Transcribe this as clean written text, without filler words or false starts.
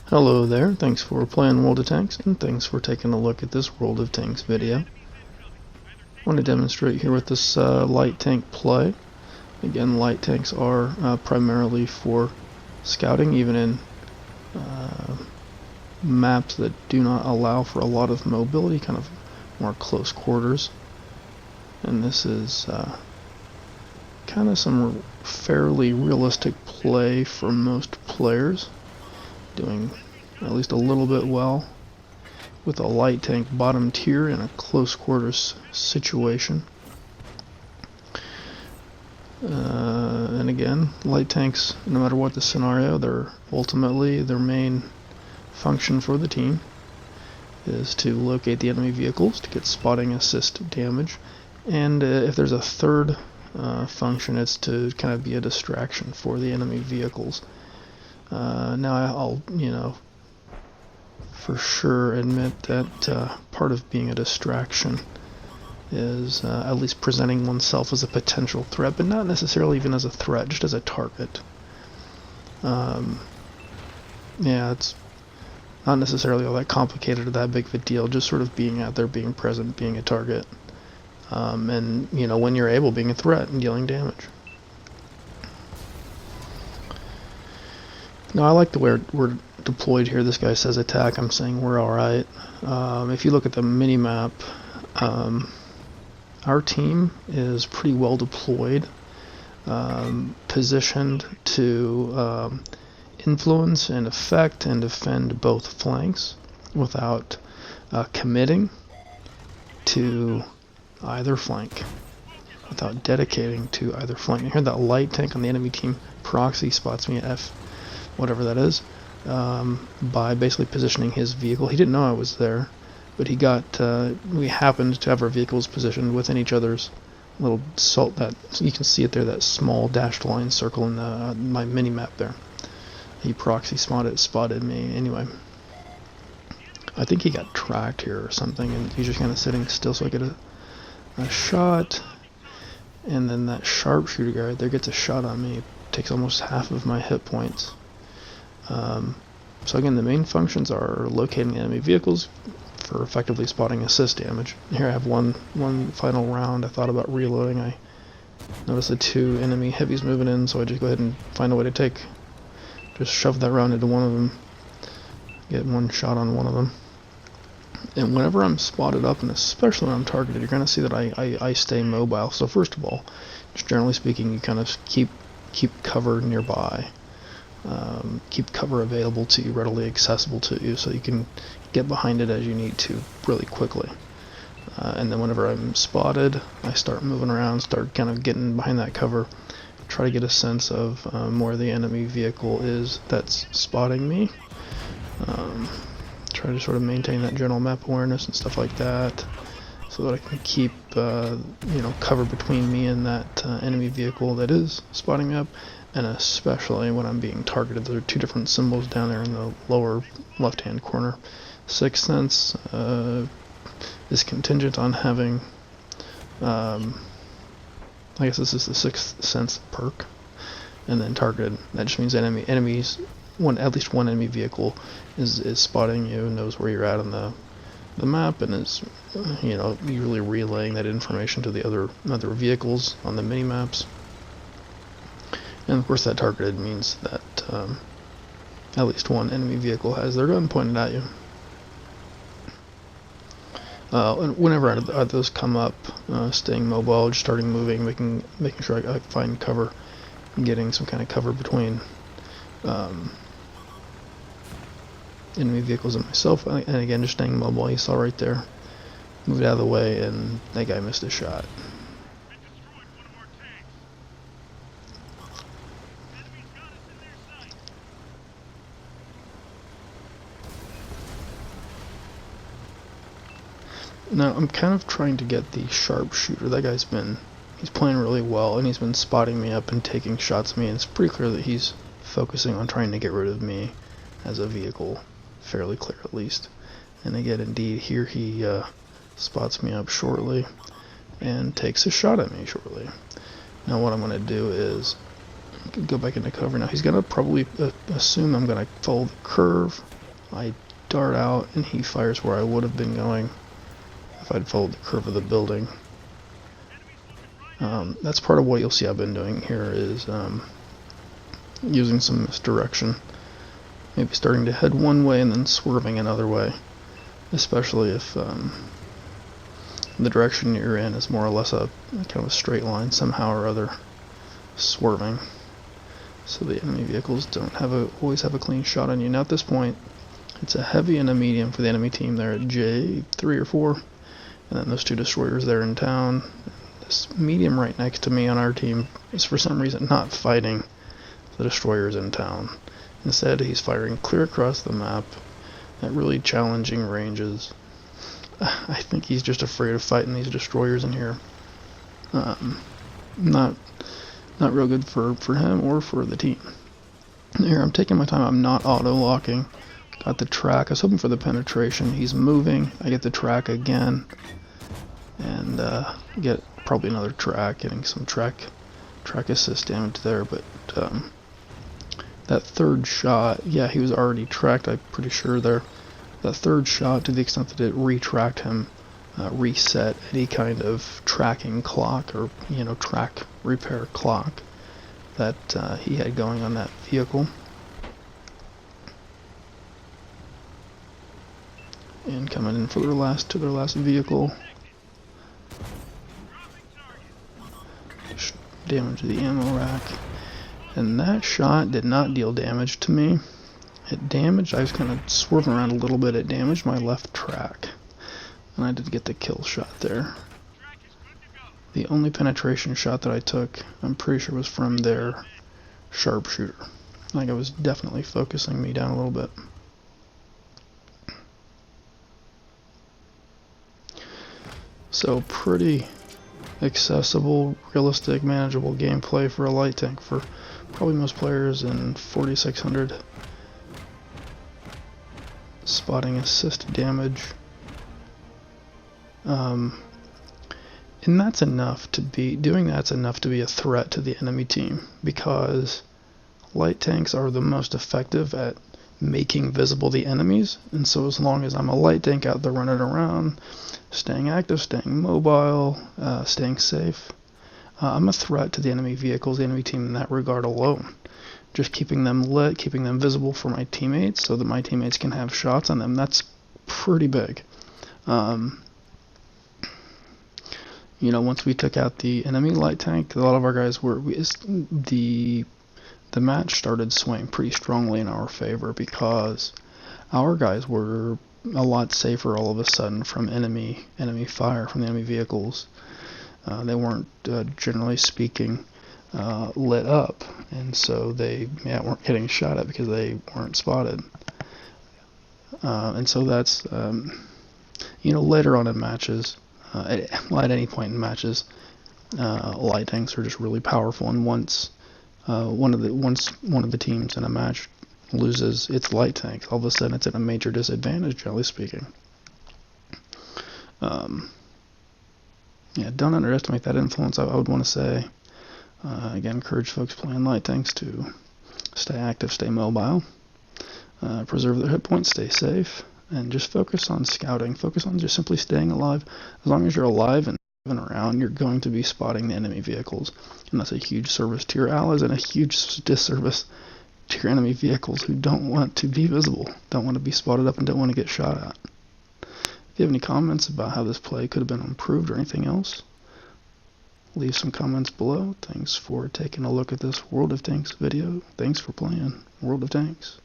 Hello there, thanks for playing World of Tanks, and thanks for taking a look at this World of Tanks video. I want to demonstrate here with this light tank play. Again, light tanks are primarily for scouting, even in maps that do not allow for a lot of mobility, kind of more close quarters. And this is kind of some fairly realistic play for most players, doing at least a little bit well with a light tank bottom tier in a close quarters situation. And again, light tanks, no matter what the scenario, they're ultimately their main function for the team is to locate the enemy vehicles to get spotting assist damage, and if there's a third function, it's to kind of be a distraction for the enemy vehicles. Now I'll, for sure admit that part of being a distraction is at least presenting oneself as a potential threat, but not necessarily even as a threat, just as a target. Yeah, it's not necessarily all that complicated or that big of a deal, just sort of being out there, being present, being a target, and when you're able, being a threat and dealing damage. Now I like the way we're deployed here. This guy says attack, I'm saying we're alright. If you look at the mini-map, our team is pretty well deployed, positioned to influence and affect and defend both flanks without committing to either flank, without dedicating to either flank. You hear that light tank on the enemy team proxy spots me at F, whatever that is, by basically positioning his vehicle. He didn't know I was there, but he got, we happened to have our vehicles positioned within each other's little salt, that you can see it there, that small dashed line circle in my mini map there. He proxy spotted me. Anyway, I think he got tracked here or something, and he's just kind of sitting still so I get a shot, and then that sharpshooter guy right there gets a shot on me. Takes almost half of my hit points. So again, the main functions are locating enemy vehicles for effectively spotting assist damage. Here I have one final round. I thought about reloading. I noticed the two enemy heavies moving in, so I just go ahead and find a way to just shove that round into one of them, get one shot on one of them. And whenever I'm spotted up, and especially when I'm targeted, you're going to see that I stay mobile. So first of all, just generally speaking, you kind of keep cover nearby. Keep cover available to you, readily accessible to you, so you can get behind it as you need to really quickly. And then whenever I'm spotted, I start moving around, start kind of getting behind that cover, try to get a sense of where the enemy vehicle is that's spotting me. Try to sort of maintain that general map awareness and stuff like that, so that I can keep cover between me and that enemy vehicle that is spotting me up. And especially when I'm being targeted, there are two different symbols down there in the lower left-hand corner. Sixth Sense is contingent on having, I guess this is the Sixth Sense perk, and then targeted. That just means enemies, at least one enemy vehicle is spotting you, knows where you're at on the map, and is usually relaying that information to the other vehicles on the mini maps. And of course that targeted means that at least one enemy vehicle has their gun pointed at you. And whenever those come up, staying mobile, just starting moving, making sure I find cover, getting some kind of cover between enemy vehicles and myself, and again just staying mobile. You saw right there, moved out of the way, and that guy missed a shot. Now I'm kind of trying to get the Sharpshooter. That guy's he's playing really well, and he's been spotting me up and taking shots at me, and it's pretty clear that he's focusing on trying to get rid of me as a vehicle, fairly clear at least. And again, indeed, here he spots me up shortly and takes a shot at me shortly. Now what I'm going to do is go back into cover. Now he's going to probably assume I'm going to follow the curve I dart out and he fires where I would have been going if I'd followed the curve of the building. That's part of what you'll see I've been doing here is using some misdirection. Maybe starting to head one way and then swerving another way, especially if the direction you're in is more or less a kind of a straight line somehow or other, swerving, so the enemy vehicles don't always have a clean shot on you. Now at this point, it's a heavy and a medium for the enemy team. They're at J3 or 4, and then those two destroyers there in town. This medium right next to me on our team is for some reason not fighting the destroyers in town. Instead, he's firing clear across the map at really challenging ranges. I think he's just afraid of fighting these destroyers in here. Not real good for him or for the team. Here, I'm taking my time. I'm not auto-locking. Got the track. I was hoping for the penetration. He's moving. I get the track again. And get probably another track. Getting some track assist damage there. But that third shot, yeah, he was already tracked, I'm pretty sure there. That third shot, to the extent that it retracked him, reset any kind of tracking clock or, track repair clock that he had going on that vehicle. And coming in for their last vehicle. Just damage the ammo rack. And that shot did not deal damage to me. It damaged, I was kind of swerving around a little bit, it damaged my left track. And I did get the kill shot there. The only penetration shot that I took, I'm pretty sure was from their Sharpshooter. Like, it was definitely focusing me down a little bit. So pretty accessible, realistic, manageable gameplay for a light tank for probably most players in 4600. Spotting assist damage. And that's enough to be, that's enough to be a threat to the enemy team, because light tanks are the most effective at making visible the enemies, and so as long as I'm a light tank out there running around, staying active, staying mobile, staying safe, I'm a threat to the enemy vehicles, the enemy team in that regard alone. Just keeping them lit, keeping them visible for my teammates so that my teammates can have shots on them, that's pretty big. Once we took out the enemy light tank, a lot of our guys were, the match started swaying pretty strongly in our favor because our guys were a lot safer all of a sudden from enemy fire, from the enemy vehicles. They weren't, generally speaking, lit up, and so they weren't getting shot at because they weren't spotted. And so that's, later on in matches, at any point in matches, light tanks are just really powerful, and once one of the teams in a match loses its light tanks, all of a sudden it's at a major disadvantage, generally speaking. Don't underestimate that influence. I would want to say, again, encourage folks playing light tanks to stay active, stay mobile, preserve their hit points, stay safe, and just focus on scouting. Focus on just simply staying alive. As long as you're alive and around, you're going to be spotting the enemy vehicles, and that's a huge service to your allies and a huge disservice to your enemy vehicles who don't want to be visible, don't want to be spotted up, and don't want to get shot at. If you have any comments about how this play could have been improved or anything else, leave some comments below. Thanks for taking a look at this World of Tanks video. Thanks for playing World of Tanks.